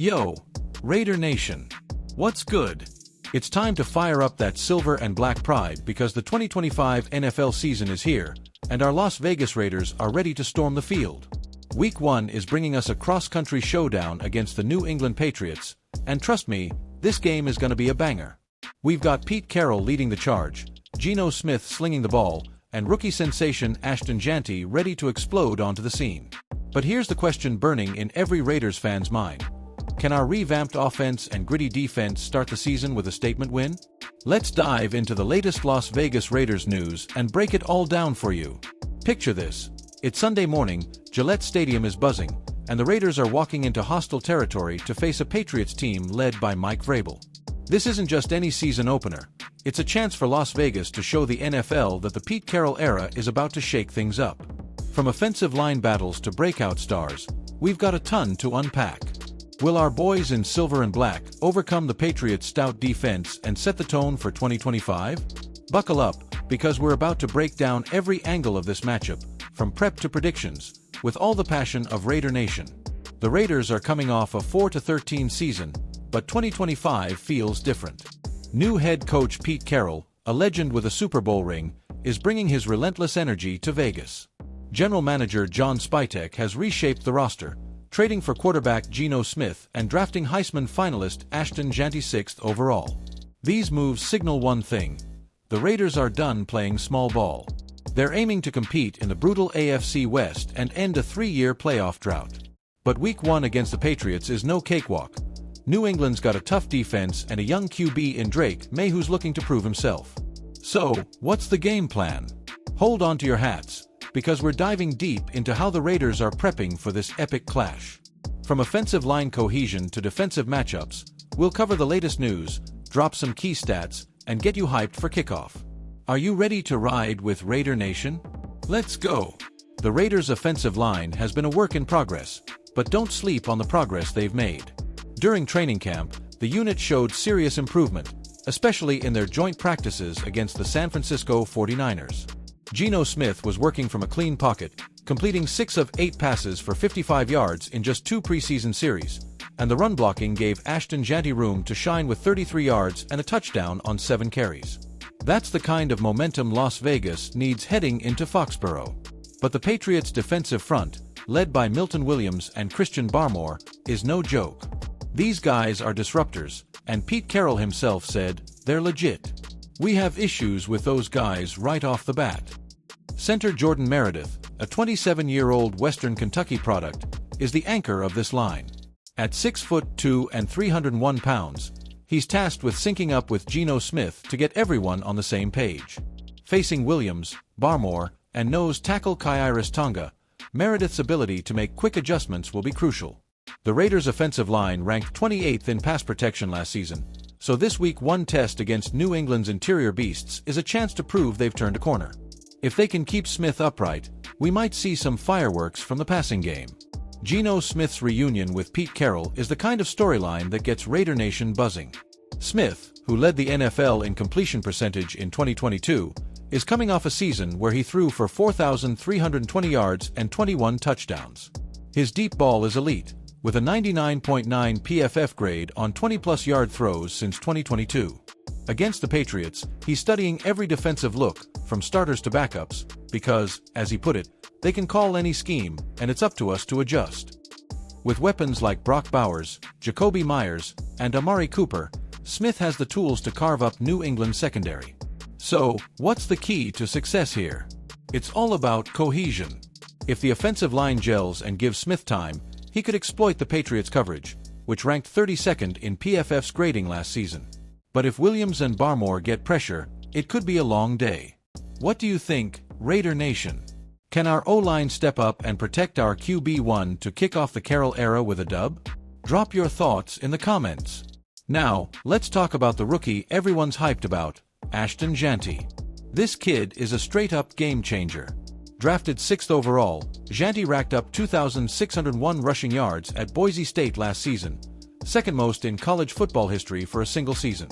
Yo, Raider Nation. What's good? It's time to fire up that silver and black pride because the 2025 NFL season is here, and our Las Vegas Raiders are ready to storm the field. Week 1 is bringing us a cross-country showdown against the New England Patriots, and trust me, this game is going to be a banger. We've got Pete Carroll leading the charge, Gino Smith slinging the ball, and rookie sensation Ashton Jeanti ready to explode onto the scene. But here's the question burning in every Raiders fan's mind. Can our revamped offense and gritty defense start the season with a statement win? Let's dive into the latest Las Vegas Raiders news and break it all down for you. Picture this. It's Sunday morning, Gillette Stadium is buzzing, and the Raiders are walking into hostile territory to face a Patriots team led by Mike Vrabel. This isn't just any season opener. It's a chance for Las Vegas to show the NFL that the Pete Carroll era is about to shake things up. From offensive line battles to breakout stars, we've got a ton to unpack. Will our boys in silver and black overcome the Patriots' stout defense and set the tone for 2025? Buckle up, because we're about to break down every angle of this matchup, from prep to predictions, with all the passion of Raider Nation. The Raiders are coming off a 4-13 season, but 2025 feels different. New head coach Pete Carroll, a legend with a Super Bowl ring, is bringing his relentless energy to Vegas. General manager John Spytek has reshaped the roster, trading for quarterback Gino Smith and drafting Heisman finalist Ashton Jeanti 6th overall. These moves signal one thing: the Raiders are done playing small ball. They're aiming to compete in the brutal AFC West and end a 3-year playoff drought. But Week 1 against the Patriots is no cakewalk. New England's got a tough defense and a young QB in Drake May who's looking to prove himself. So, what's the game plan? Hold on to your hats, because we're diving deep into how the Raiders are prepping for this epic clash. From offensive line cohesion to defensive matchups, we'll cover the latest news, drop some key stats, and get you hyped for kickoff. Are you ready to ride with Raider Nation? Let's go! The Raiders' offensive line has been a work in progress, but don't sleep on the progress they've made. During training camp, the unit showed serious improvement, especially in their joint practices against the San Francisco 49ers. Gino Smith was working from a clean pocket, completing 6 of 8 passes for 55 yards in just 2 preseason series, and the run blocking gave Ashton Jeanti room to shine with 33 yards and a touchdown on 7 carries. That's the kind of momentum Las Vegas needs heading into Foxborough. But the Patriots' defensive front, led by Milton Williams and Christian Barmore, is no joke. These guys are disruptors, and Pete Carroll himself said, "They're legit." We have issues with those guys right off the bat. Center Jordan Meredith, a 27-year-old Western Kentucky product, is the anchor of this line. At 6'2" and 301 pounds, he's tasked with syncing up with Gino Smith to get everyone on the same page. Facing Williams, Barmore, and nose tackle Khyiris Tonga, Meredith's ability to make quick adjustments will be crucial. The Raiders' offensive line ranked 28th in pass protection last season, so this Week 1 test against New England's interior beasts is a chance to prove they've turned a corner. If they can keep Smith upright, we might see some fireworks from the passing game. Gino Smith's reunion with Pete Carroll is the kind of storyline that gets Raider Nation buzzing. Smith, who led the NFL in completion percentage in 2022, is coming off a season where he threw for 4,320 yards and 21 touchdowns. His deep ball is elite, with a 99.9 PFF grade on 20-plus yard throws since 2022. Against the Patriots, he's studying every defensive look, from starters to backups, because, as he put it, they can call any scheme, and it's up to us to adjust. With weapons like Brock Bowers, Jacoby Myers, and Amari Cooper, Smith has the tools to carve up New England's secondary. So, what's the key to success here? It's all about cohesion. If the offensive line gels and gives Smith time, he could exploit the Patriots' coverage, which ranked 32nd in PFF's grading last season. But if Williams and Barmore get pressure, it could be a long day. What do you think, Raider Nation? Can our O-line step up and protect our QB1 to kick off the Carroll era with a dub? Drop your thoughts in the comments. Now, let's talk about the rookie everyone's hyped about, Ashton Jeanti. This kid is a straight-up game-changer. Drafted 6th overall, Jeanti racked up 2,601 rushing yards at Boise State last season, second most in college football history for a single season.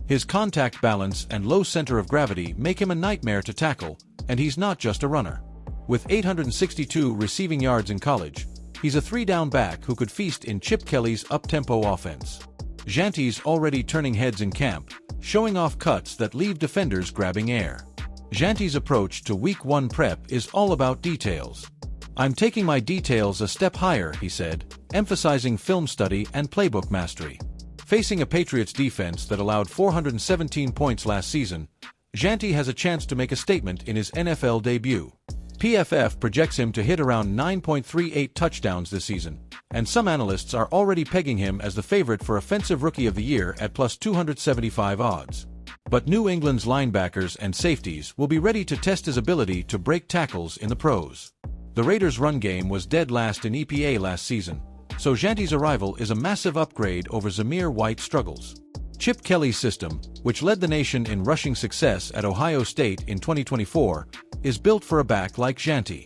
His contact balance and low center of gravity make him a nightmare to tackle, and he's not just a runner. With 862 receiving yards in college, He's a three-down back who could feast in Chip Kelly's up-tempo offense. Jeanty's already turning heads in camp, showing off cuts that leave defenders grabbing air. Jeanty's approach to Week 1 prep is all about details. "I'm taking my details a step higher," he said, emphasizing film study and playbook mastery. Facing a Patriots defense that allowed 417 points last season, Jeanty has a chance to make a statement in his NFL debut. PFF projects him to hit around 9.38 touchdowns this season, and some analysts are already pegging him as the favorite for Offensive Rookie of the Year at plus 275 odds. But New England's linebackers and safeties will be ready to test his ability to break tackles in the pros. The Raiders' run game was dead last in EPA last season, so Jeanty's arrival is a massive upgrade over Zamir White's struggles. Chip Kelly's system, which led the nation in rushing success at Ohio State in 2024, is built for a back like Jeanty.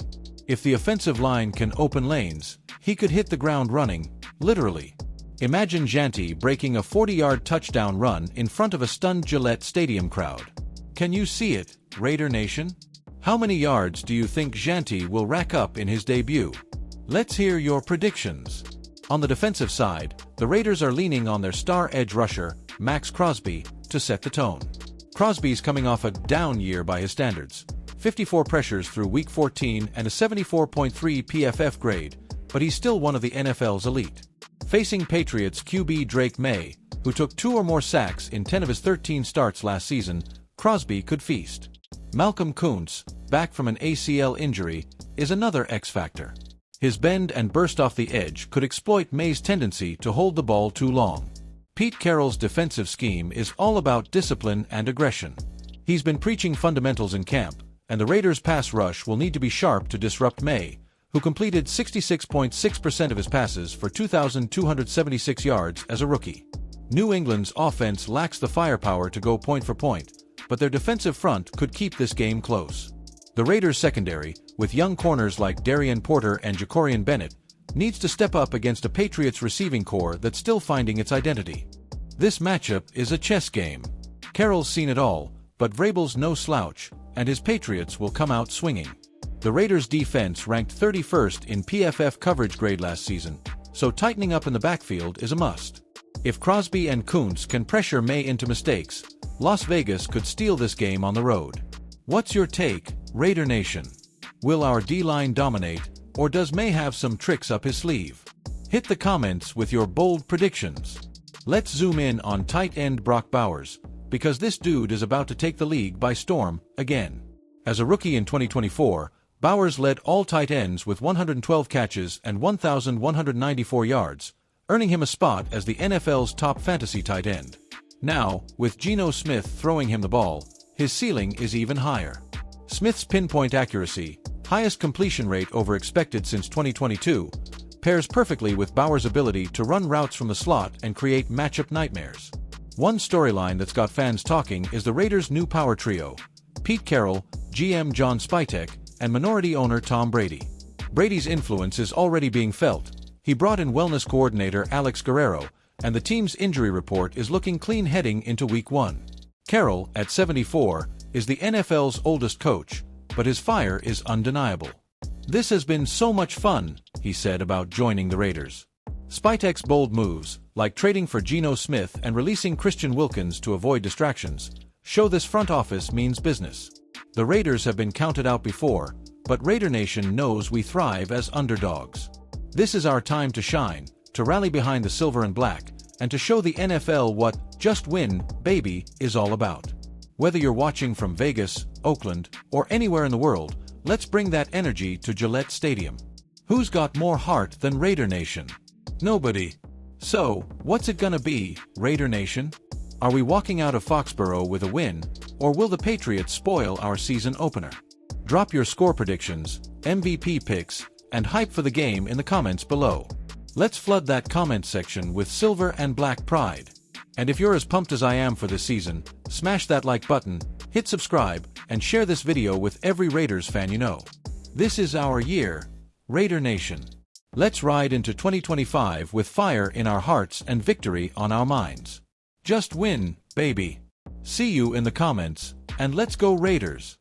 If the offensive line can open lanes, he could hit the ground running, literally. Imagine Jeanty breaking a 40-yard touchdown run in front of a stunned Gillette Stadium crowd. Can you see it, Raider Nation? How many yards do you think Jeanty will rack up in his debut? Let's hear your predictions. On the defensive side, the Raiders are leaning on their star edge rusher, Max Crosby, to set the tone. Crosby's coming off a down year by his standards. 54 pressures through Week 14 and a 74.3 PFF grade, but he's still one of the NFL's elite. Facing Patriots QB Drake May, who took 2 or more sacks in 10 of his 13 starts last season, Crosby could feast. Malcolm Kuntz, back from an ACL injury, is another X-factor. His bend and burst off the edge could exploit May's tendency to hold the ball too long. Pete Carroll's defensive scheme is all about discipline and aggression. He's been preaching fundamentals in camp, and the Raiders' pass rush will need to be sharp to disrupt May, who completed 66.6% of his passes for 2,276 yards as a rookie. New England's offense lacks the firepower to go point for point, but their defensive front could keep this game close. The Raiders' secondary, with young corners like Darian Porter and Jacorian Bennett, needs to step up against a Patriots receiving corps that's still finding its identity. This matchup is a chess game. Carroll's seen it all, but Vrabel's no slouch, and his Patriots will come out swinging. The Raiders' defense ranked 31st in PFF coverage grade last season, so tightening up in the backfield is a must. If Crosby and Kuntz can pressure May into mistakes, Las Vegas could steal this game on the road. What's your take, Raider Nation? Will our D-line dominate, or does May have some tricks up his sleeve? Hit the comments with your bold predictions. Let's zoom in on tight end Brock Bowers, because this dude is about to take the league by storm, again. As a rookie in 2024, Bowers led all tight ends with 112 catches and 1,194 yards, earning him a spot as the NFL's top fantasy tight end. Now, with Gino Smith throwing him the ball, his ceiling is even higher. Smith's pinpoint accuracy, highest completion rate over expected since 2022, pairs perfectly with Bowers' ability to run routes from the slot and create matchup nightmares. One storyline that's got fans talking is the Raiders' new power trio: Pete Carroll, GM John Spytek, and minority owner Tom Brady. Brady's influence is already being felt. He brought in wellness coordinator Alex Guerrero, and the team's injury report is looking clean heading into Week 1. Carroll, at 74, is the NFL's oldest coach, but his fire is undeniable. "This has been so much fun," he said about joining the Raiders. Spytek's bold moves, like trading for Gino Smith and releasing Christian Wilkins to avoid distractions, show this front office means business. The Raiders have been counted out before, but Raider Nation knows we thrive as underdogs. This is our time to shine, to rally behind the silver and black, and to show the NFL what "just win, baby" is all about. Whether you're watching from Vegas, Oakland, or anywhere in the world, let's bring that energy to Gillette Stadium. Who's got more heart than Raider Nation? Nobody. So, what's it gonna be, Raider Nation? Are we walking out of Foxborough with a win, or will the Patriots spoil our season opener? Drop your score predictions, MVP picks, and hype for the game in the comments below. Let's flood that comment section with silver and black pride. And if you're as pumped as I am for this season, smash that like button, hit subscribe, and share this video with every Raiders fan you know. This is our year, Raider Nation. Let's ride into 2025 with fire in our hearts and victory on our minds. Just win, baby. See you in the comments, and let's go Raiders.